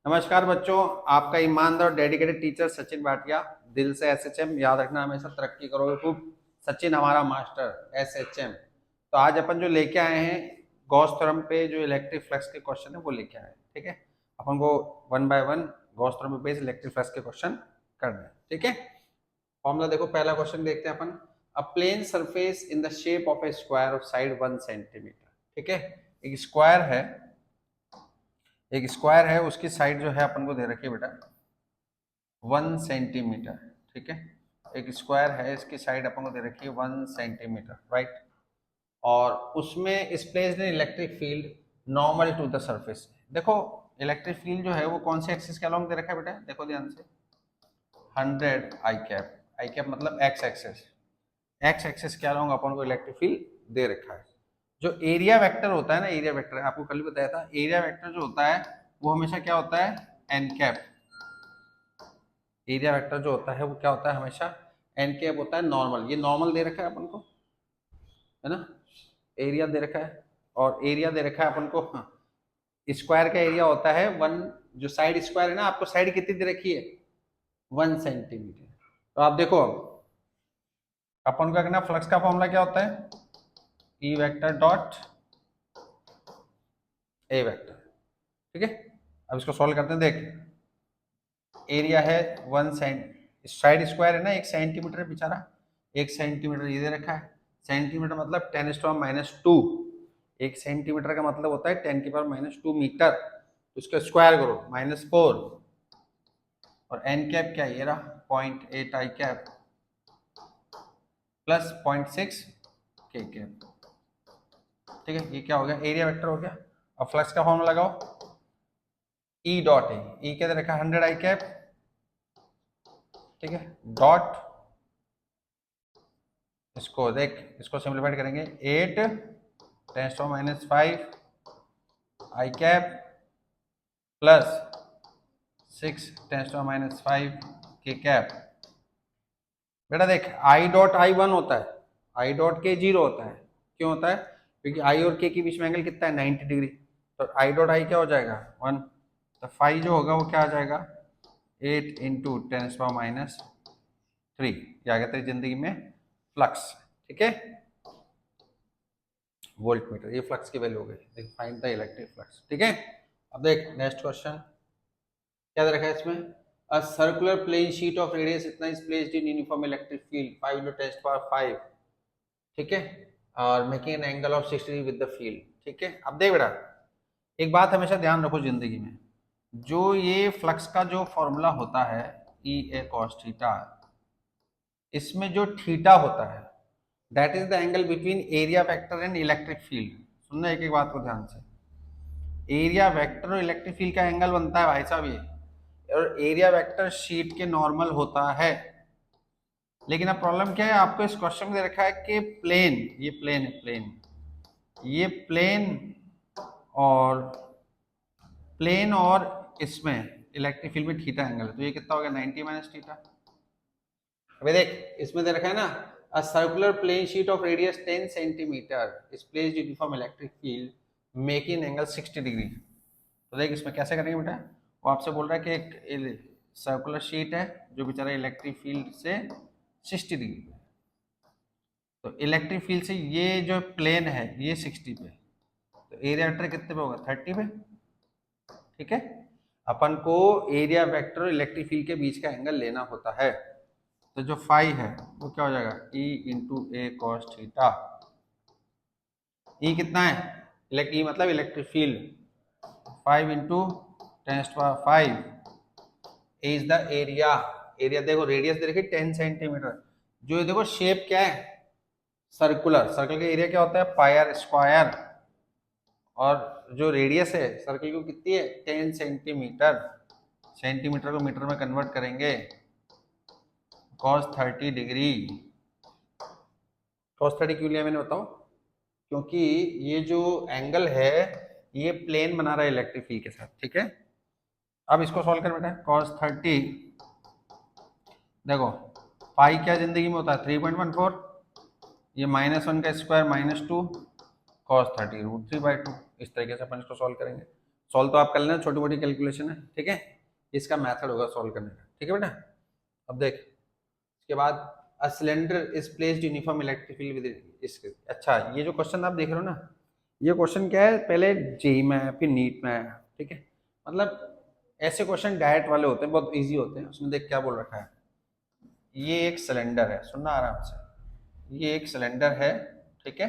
नमस्कार बच्चों, आपका ईमानदार और डेडिकेटेड टीचर सचिन भाटिया। दिल से एसएचएम याद रखना, हमेशा तरक्की करोगे खूब। सचिन हमारा मास्टर एसएचएम। तो आज अपन जो लेके आए हैं गॉस थ्योरम पे जो इलेक्ट्रिक फ्लक्स के क्वेश्चन है वो लेके आए हैं। ठीक है, अपन को one by one Gauss theorem पे बेस्ड इलेक्ट्रिक फ्लक्स के क्वेश्चन करने हैं। ठीक है, फॉर्मूला देखो, पहला क्वेश्चन देखते हैं अपन। A plane surface in the shape of a square of side 1 centimetre. ठीक है, एक स्क्वायर है, उसकी साइड जो है अपन को दे रखी है बेटा 1 सेंटीमीटर। ठीक है, एक स्क्वायर है, इसकी साइड अपन को दे रखी है 1 सेंटीमीटर, राइट। और उसमें is placed in electric field normal to the surface. देखो, इलेक्ट्रिक फील्ड जो है वो कौन से एक्सिस के अलोंग दे रखा है बेटा, देखो ध्यान से। 100 आई कैप, आई कैप मतलब एक्स एक्सिस, एक्स एक्सिस के अलोंग अपन को इलेक्ट्रिक फील्ड दे रखा है। जो एरिया वेक्टर होता है ना, एरिया वेक्टर आपको कल भी बताया था, एरिया वेक्टर जो होता है वो हमेशा क्या होता है, एन कैप। एरिया वेक्टर जो होता है वो क्या होता है, हमेशा एन कैप होता है। नॉर्मल, ये नॉर्मल दे रखा है अपन को, है ना। एरिया दे रखा है, और एरिया दे रखा है अपन को, हाँ। स्क्वायर का एरिया होता है वन, जो साइड स्क्वायर है ना, आपको साइड कितनी दे रखी है 1 सेंटीमीटर। तो आप देखो, अपन को करना, फ्लक्स का फॉर्मूला क्या होता है, E vector dot A vector. ठीक है, अब इसको सॉल्व करते हैं। देख, एरिया है 1 सेंट, साइड स्क्वायर है ना, 1 सेंटीमीटर है बेचारा, 1 सेंटीमीटर ये दे रखा है। सेंटीमीटर मतलब 10⁻²। 1 सेंटीमीटर का मतलब होता है 10⁻²मीटर। तो इसका स्क्वायर करो -4, और एन कैप क्या है, ये रहा 0.8 आई कैप प्लस 0.6 के कैप। ठीक है, ये क्या हो गया, एरिया वेक्टर हो गया। अब फ्लक्स का फॉर्मूला लगाओ, ई डॉट ए, ई क्या दे रखा है 100 आई कैप। ठीक है, डॉट, इसको देख, इसको सिंप्लीफाइड करेंगे 8 × 10⁻⁵ आई कैप प्लस 6 × 10⁻⁵ के कैप। बेटा देख, आई डॉट आई 1 होता है, आई डॉट के 0 होता है। क्यों होता है, क्योंकि आई और के के बीच में एंगल कितना है 90 डिग्री। तो आई डॉट आई क्या हो जाएगा 1, तो फाई जो होगा वो क्या आ जाएगा 8 × 10⁻⁵। ये आ गया तेरी जिंदगी में फ्लक्स। ठीक है, वोल्ट मीटर, ये फ्लक्स की वैल्यू हो गई। देख, फाइंड द इलेक्ट्रिक फ्लक्स। ठीक है, अब देख नेक्स्ट क्वेश्चन क्या दे रखा है इसमें। A circular plane sheet of radius इतना is placed in uniform electric field 5 × 10⁵। ठीक है, और making an angle of 60 with the field. ठीक है, अब देख बेटा, एक बात हमेशा ध्यान रखो जिंदगी में, जो ये फ्लक्स का जो फॉर्मूला होता है ई ए कॉस थीटा, इसमें जो थीटा होता है that is the angle between area vector and electric field. सुनना एक एक बात को ध्यान से, एरिया वेक्टर और इलेक्ट्रिक फील्ड का एंगल बनता है भाई साहब ये, और एरिया वेक्टर शीट के नॉर्मल होता है। लेकिन अब प्रॉब्लम क्या है, आपको इस क्वेश्चन में दे रखा है कि प्लेन, ये प्लेन है, प्लेन, ये प्लेन और इसमें इलेक्ट्रिक फील्ड में थीटा एंगल है, तो ये कितना हो गया 90 - थीटा। अभी देख, इसमें दे रखा है ना, a circular plane sheet of radius 10 centimetre is placed uniform electric field making angle 60 degree. तो देख, इसमें कैसे करेंगे बेटा, वो आपसे बोल रहा है कि एक सर्कुलर शीट है जो बेचारा इलेक्ट्रिक फील्ड से 60 डिग्री पे, तो इलेक्ट्रिक फील्ड से ये जो प्लेन है ये 60 पे, तो एरिया वेक्टर कितने पे होगा 30 पे। ठीक है, अपन को एरिया वेक्टर और इलेक्ट्रिक फील्ड के बीच का एंगल लेना होता है। तो जो फाई है वो क्या हो जाएगा E × A cos theta. E कितना है, E मतलब electric field, 5 × 10⁵ is the area. Area देखो, रेडियस दे रखी 10 सेंटीमीटर, जो ये देखो शेप क्या है सर्कुलर, सर्कल का एरिया क्या होता है पायर स्क्वायर, और जो रेडियस है सर्कल की कितनी है 10 सेंटीमीटर। सेंटीमीटर को मीटर में कन्वर्ट करेंगे, cos 30 डिग्री। cos 30 क्यों लिया मैंने बताओ, क्योंकि ये जो एंगल है ये प्लेन बना रहा है इलेक्ट्रिक फील्ड के साथ। ठीक है, अब इसको सॉल्व कर बेटा, cos 30, देखो पाई क्या जिंदगी में होता है 3.14, ये -1 का स्क्वायर -2 cos 30 √3/2। इस तरीके से अपन इसको सॉल्व करेंगे। सॉल्व तो आप कर लेना, छोटी मोटी कैलकुलेशन है, ठीक है। इसका मेथड होगा सॉल्व करने का, ठीक है बेटा। अब देख इसके बाद a cylinder is placed uniform electric field with इसके। अच्छा, ये जो क्वेश्चन आप देख रहे हो ना, ये क्वेश्चन क्या है, पहले जेई में है फिर नीट में है, ठीक है। मतलब ऐसे क्वेश्चन डायरेक्ट वाले होते हैं, बहुत इजी होते हैं। उसमें देख क्या बोल रखा है, ये एक सिलेंडर है, सुनना आराम से, ये एक सिलेंडर है, ठीक है।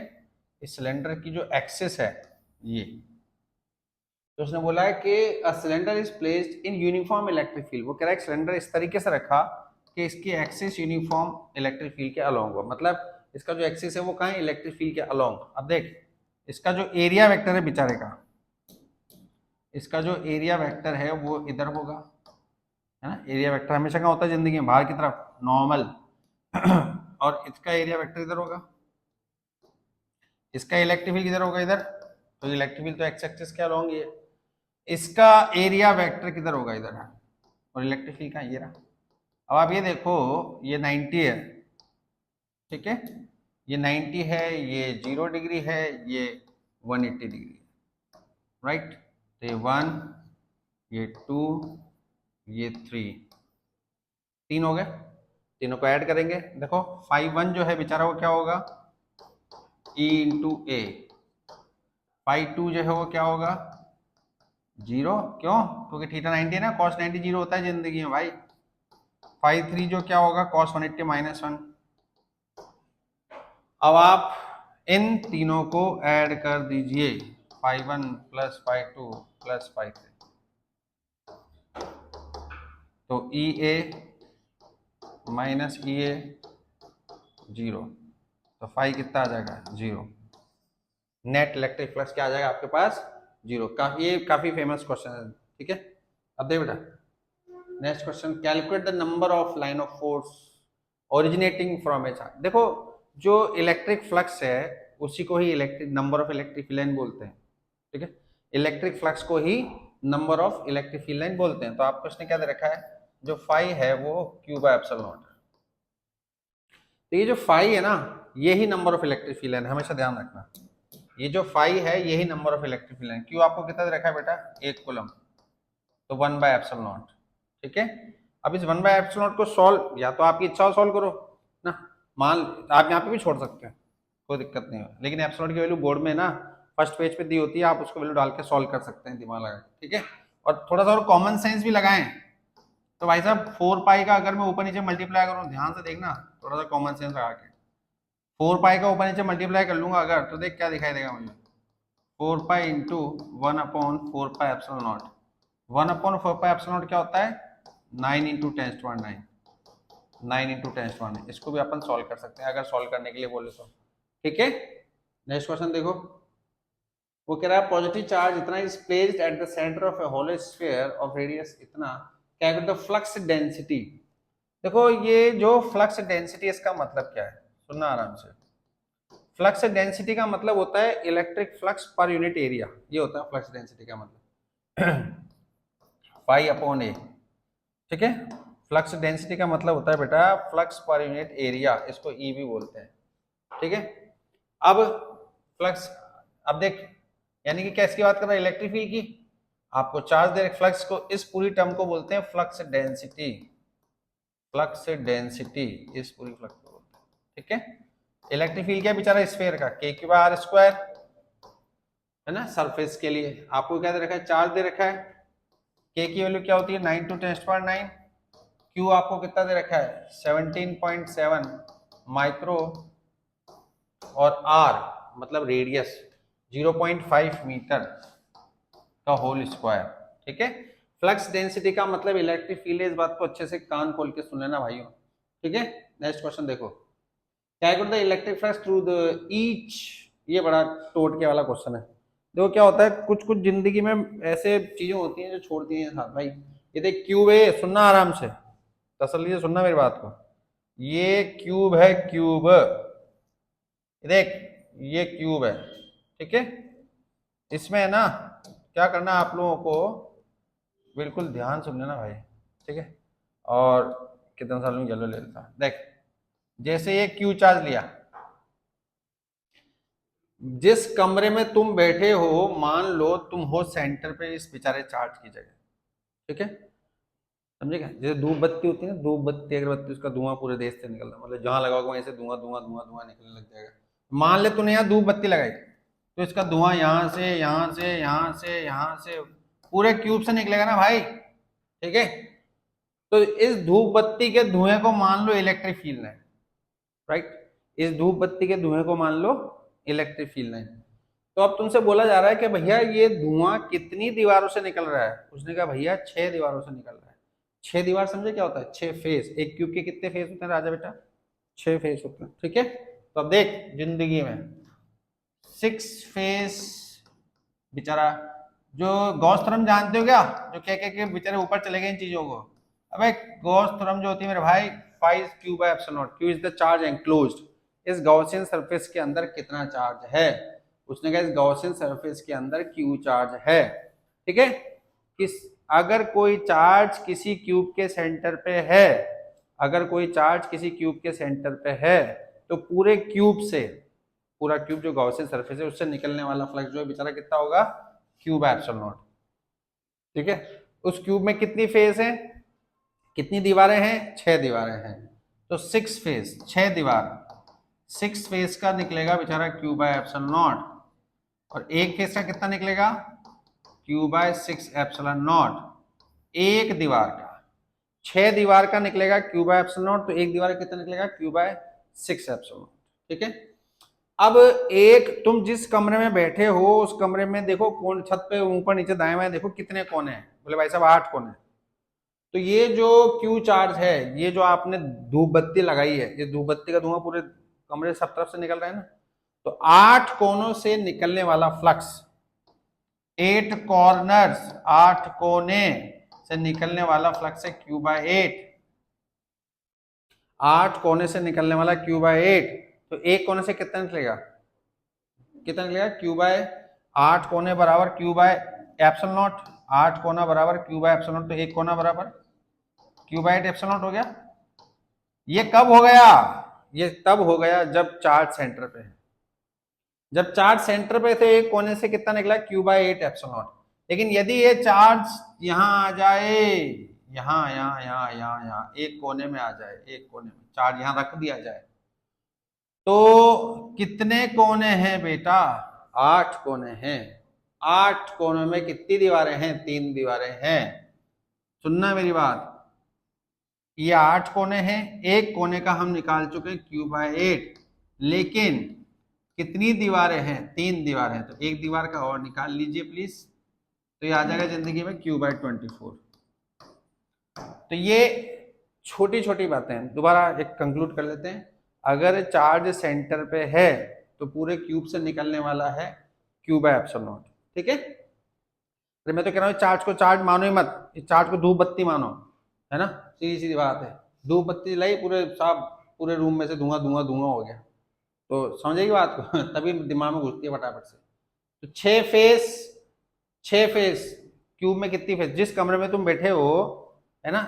इस सिलेंडर की जो एक्सिस है ये, तो उसने बोला है कि a cylinder is placed in uniform electric field. वो कह रहा है सिलेंडर इस तरीके से रखा कि इसकी एक्सिस यूनिफॉर्म इलेक्ट्रिक फील्ड के अलोंग हो, मतलब इसका जो एक्सिस है वो कहाँ है, इलेक्ट्रिक फील्ड के अलोंग। अब देख इसका जो एरिया वेक्टर है बेचारे का, इसका जो एरिया वेक्टर है वो इधर होगा, है ना। एरिया वेक्टर हमेशा क्या होता है जिंदगी में, बाहर की तरफ नॉर्मल और इसका एरिया वेक्टर इधर होगा, इसका इलेक्ट्रिक फील्ड किधर होगा, इधर। तो इलेक्ट्रिक फील्ड तो एक्स एक्सिस के अलोंग ही है। इसका एरिया वेक्टर किधर होगा, इधर है, और इलेक्ट्रिक फील्ड कहाँ, ये रहा। अब आप ये देखो, ये 90 है, ठीक है, ये 90 है, ये 0 डिग्री है, ये 180 डिग्री, राइट। तो ये 1, ये 2, ये 3, 3 हो गए। तीनों को ऐड करेंगे, देखो 5 1 जो है बेचारा वो क्या होगा, E इंटू ए। 5 2 जो है वो क्या होगा, 0, क्यों, क्योंकि थीटा 90 है ना, cos 90 0 होता है जिंदगी में भाई। 5 3 जो क्या होगा, cos 180 -1। अब आप इन तीनों को ऐड कर दीजिए, 5 1 प्लस 5 2 प्लस 5 3, तो ई ए माइनस ई ए 0, तो 5 कितना आ जाएगा, 0। नेट इलेक्ट्रिक फ्लक्स क्या आ जाएगा आपके पास, 0। ये काफी फेमस क्वेश्चन है, ठीक है। अब देख बेटा next question, calculate the number of line of force originating from a charge. देखो जो इलेक्ट्रिक फ्लक्स है उसी को ही electric number of electric field line बोलते हैं, ठीक है। इलेक्ट्रिक फ्लक्स को ही number of electric field line बोलते हैं। तो आपको इसने क्या दे रखा है, जो फाई है वो क्यू बाय एप्सिलॉन नॉट है। तो ये जो फाई है ना, ये ही number of electric field line, हमेशा ध्यान रखना। ये जो फाई है यही number of electric field line. Q आपको कितना दे रखा है बेटा, 1 कूलम, तो 1 बाय एप्सिलॉन नॉट, ठीक है। अब इस 1 बाय एप्सिलॉन नॉट को सॉल्व, या तो आपकी इच्छा हो सॉल्व करो ना, मान आप यहाँ पे भी छोड़ सकते हैं, कोई दिक्कत नहीं है, लेकिन एप्सिलॉन नॉट की वैल्यू बोर्ड में ना फर्स्ट पेज पे दी होती है, आप उसको वैल्यू डाल के सॉल्व कर सकते हैं दिमाग लगा, ठीक है। और थोड़ा सा और कॉमन सेंस भी लगाएं। तो भाई साहब 4 पाई का अगर मैं ऊपर नीचे मल्टीप्लाई करूँ, ध्यान से देखना, थोड़ा सा कॉमन सेंस लगा के 4 पाई का ऊपर नीचे मल्टीप्लाई कर लूंगा अगर, तो देख क्या दिखाई देगा मुझे, 4 pi into 1/4 pi epsilon not. 1/4 pi epsilon not क्या होता है, 9 इंटू 10⁻⁹, 9 इंटू 10⁻⁹। इसको भी अपन सॉल्व कर सकते हैं अगर सॉल्व करने के लिए बोले तो, ठीक है। नेक्स्ट क्वेश्चन देखो, वो कह रहा है पॉजिटिव चार्ज इतना is placed at the centre of a hollow sphere of radius इतना, कैलकुलेट द फ्लक्स डेंसिटी। देखो ये जो फ्लक्स डेंसिटी, इसका मतलब क्या है, सुनना आराम से। फ्लक्स डेंसिटी का मतलब होता है electric flux per unit area, ये होता है फ्लक्स डेंसिटी का मतलब पाई अपॉन ए, ठीक है। फ्लक्स डेंसिटी का मतलब होता है बेटा फ्लक्स पर यूनिट एरिया, इसको ई भी बोलते हैं, ठीक है। अब फ्लक्स, अब देख यानी कि कैसे की बात कर रहा है, इलेक्ट्रिक फील्ड की। आपको चार्ज दे फ्लक्स को, इस पूरी टर्म को बोलते हैं फ्लक्स डेंसिटी। फ्लक्स डेंसिटी इस पूरी फ्लक्स को बोलते हैं, ठीक है। इलेक्ट्रिक फील्ड क्या बेचारा, स्फीयर का k क्यू आर स्क्वायर, है ना। सरफेस के लिए आपको क्या दे रखा है, चार्ज दे रखा है, k की वैल्यू क्या होती है 9 × 10⁻⁹, q आपको कितना दे रखा है 17.7 माइक्रो, और r मतलब रेडियस 0.5 मीटर का होल स्क्वायर, ठीक है। फ्लक्स डेंसिटी का मतलब इलेक्ट्रिक फील्ड है, इस बात को अच्छे से कान खोल के सुन लेना भाइयों, ठीक है। नेक्स्ट क्वेश्चन देखो, calculate the electric flux through the each. ये बड़ा टोटके वाला क्वेश्चन है। देखो क्या होता है, कुछ कुछ जिंदगी में ऐसे चीजें होती हैं जो छोड़ती हैं साथ भाई। ये देख क्यूब है, सुनना आराम से, तसल्ली से सुनना मेरी बात को। ये क्यूब है, क्यूब, देख ये क्यूब है, ठीक है। इसमें है ना क्या करना आप लोगों को, बिल्कुल ध्यान सुन लेना भाई, ठीक है। और कितने साल में येलो ले लेता, देख जैसे ये क्यू चार्ज लिया, जिस कमरे में तुम बैठे हो, मान लो तुम हो सेंटर पे इस बेचारे चार्ज की जगह, ठीक है, समझे क्या? जैसे धूप बत्ती होती है ना, धूप बत्ती अगरबत्ती, उसका धुआं पूरे देश से निकल रहा है, मतलब जहां लगाओगे वहीं से धुआं धुआं धुआं धुआं निकलने लग जाएगा। मान ले तूने यहाँ धूप बत्ती लगाई, तो इसका धुआं यहाँ से यहाँ से यहाँ से यहाँ से पूरे क्यूब से निकलेगा ना भाई, ठीक है। तो इस धूप बत्ती के धुएं को मान लो इलेक्ट्रिक फील्ड लाइन, राइट, इस धूप बत्ती के धुएं को मान लो इलेक्ट्रिक फील्ड लाइन। तो अब तुमसे बोला जा रहा है कि भैया ये धुआं कितनी दीवारों से निकल रहा है? उसने कहा भैया 6 दीवारों से निकल रहा है। 6 दीवार समझे क्या होता है? 6 फेस। एक क्यूब के कितने फेस होते हैं राजा बेटा? 6 फेस होते हैं, ठीक है। तो अब देख, जिंदगी में 6 फेस, बेचारा जो गॉस थ्योरम जानते हो क्या, जो कह के बेचारे ऊपर चले गए इन चीजों को। अबे गॉस थ्योरम जो होती है मेरे भाई, 5 Q by epsilon not, Q is the charge enclosed, इस गॉसियन सरफेस के अंदर कितना चार्ज है। उसने कहा इस गॉसियन सरफेस के अंदर क्यू चार्ज है, ठीक है। किस अगर कोई चार्ज किसी क्यूब के सेंटर पे है, अगर कोई चार्ज किसी क्यूब के सेंटर पे है, तो पूरे क्यूब से, पूरा क्यूब जो गॉसियन सरफेस है उससे निकलने वाला फ्लक्स जो है बेचारा कितना होगा? क्यू बाय एप्सिलॉन नॉट, ठीक है। उस क्यूब में कितनी फेस है, कितनी दीवारें हैं? 6 दीवारें हैं। तो 6 फेस, 6 दीवार, 6 फेस का निकलेगा बेचारा क्यू बाय एप्सिलॉन नॉट, और एक फेस का कितना निकलेगा? Q by 6 epsilon naught. एक दीवार का, 6 दीवार का निकलेगा क्यू बाय एप्सिलॉन नॉट, तो एक दीवार का कितना निकलेगा? क्यू बाय 6 एप्सिलॉन नॉट, ठीक है। अब एक, तुम जिस कमरे में बैठे हो उस कमरे में देखो कौन, छत पे ऊपर नीचे दाएं बाएं देखो कितने कोने हैं? बोले भाई साहब 8 कोने। तो ये जो क्यू चार्ज है, ये जो आपने धूप बत्ती लगाई है, ये धूप बत्ती का धुआं पूरे कमरे सब तरफ से निकल रहा है ना, तो 8 कोनों से निकलने वाला फ्लक्स, 8 कॉर्नर्स, 8 कोने से निकलने वाला फ्लक्स है क्यू बाय 8। 8 कोने से निकलने वाला क्यू बाय 8, तो एक कोने से कितना निकलेगा? कितना निकलेगा? क्यू बाय 8 कोने बराबर क्यू बाय एप्सिलॉन नॉट, 8 कोना बराबर क्यू बाय एप्सिलॉन नॉट, तो एक कोना बराबर क्यू बाय 8 एप्सिलॉन नॉट हो गया। ये कब हो गया? ये तब हो गया जब चार्ज सेंटर पे है। जब चार्ज सेंटर पे थे एक कोने से कितना निकला? Q by 8 epsilon naught. लेकिन यदि ये चार्ज यहां आ जाए, यहां यहां यहां यहां यहां एक कोने में आ जाए, एक कोने में चार्ज यहां रख दिया जाए, तो कितने कोने हैं बेटा? 8 कोने हैं। 8 कोनों में कितनी दीवारें हैं? 3 दीवारें हैं। सुनना मेरी बात, ये 8 कोने हैं, एक कोने का हम निकाल चुके हैं क्यू बाय 8, लेकिन कितनी दीवारें हैं? 3 दीवारें हैं। तो एक दीवार का और निकाल लीजिए प्लीज, तो ये आ जाएगा जिंदगी में क्यू बाय 24। तो ये छोटी छोटी बातें हैं, दोबारा एक कंक्लूड कर लेते हैं। अगर चार्ज सेंटर पे है तो पूरे क्यूब से निकलने वाला है क्यू बाय एप्सिलॉन नॉट, ठीक है। अरे मैं तो कह रहा हूँ चार्ज को चार्ज मानो ही मत, इस चार्ज को धूप बत्ती मानो, है ना, सीधी सीधी बात है। धूप बत्ती लाई, पूरे साफ पूरे रूम में से धुआं धुआं धुआं हो गया, तो समझेगी बात को तभी दिमाग में घुसती है फटाफट से। तो 6 फेस, 6 फेस, क्यूब में कितनी फेस? जिस कमरे में तुम बैठे हो, है ना,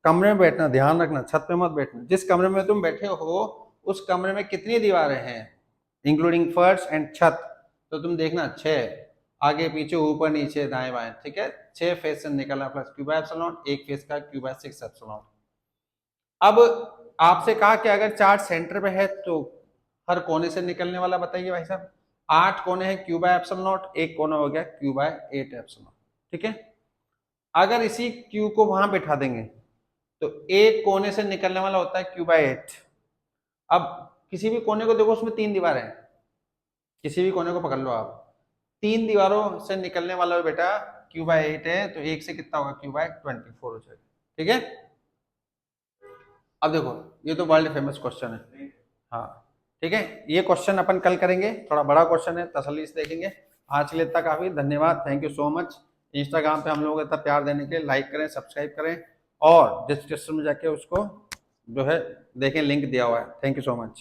कमरे में बैठना, ध्यान रखना, छत पे मत बैठना, जिस कमरे में तुम बैठे हो उस कमरे में कितनी दीवारें हैं, इंक्लूडिंग फर्श एंड छत? तो तुम देखना 6, आगे पीछे ऊपर नीचे दाएं बाएं, ठीक है। 6 फेस से निकलना plus Q by epsilon naught, एक फेस का क्यू बाय 6 एप्सिलॉन नॉट। अब आपसे कहा कि अगर चार्ज सेंटर पे है तो हर कोने से निकलने वाला बताइए भाई साहब। 8 कोने हैं, क्यू बाय एप्सिलॉन नॉट, एक कोना हो गया क्यू बाय 8 एप्सिलॉन, ठीक है। अगर इसी क्यू को वहां बैठा देंगे तो एक कोने से निकलने वाला होता है क्यू बाय 8। अब किसी भी कोने को देखो, उसमें 3 दीवारें हैं, किसी भी कोने को पकड़ लो आप, 3 दीवारों से निकलने वाला बेटा क्यू बाय 8 है, तो एक से कितना होगा? क्यू बाय 24 हो जाएगा, ठीक है। अब देखो, ये तो वर्ल्ड फेमस क्वेश्चन है, हाँ ठीक है। ये क्वेश्चन अपन कल करेंगे, थोड़ा बड़ा क्वेश्चन है, तसल्ली से देखेंगे। आज के लिए इतना काफी, धन्यवाद, thank you so much. Instagram पे हम लोगों को इतना प्यार देने के लिए लाइक करें, सब्सक्राइब करें, और डिस्क्रिप्शन में जाके उसको जो है देखें, लिंक दिया हुआ है। Thank you so much.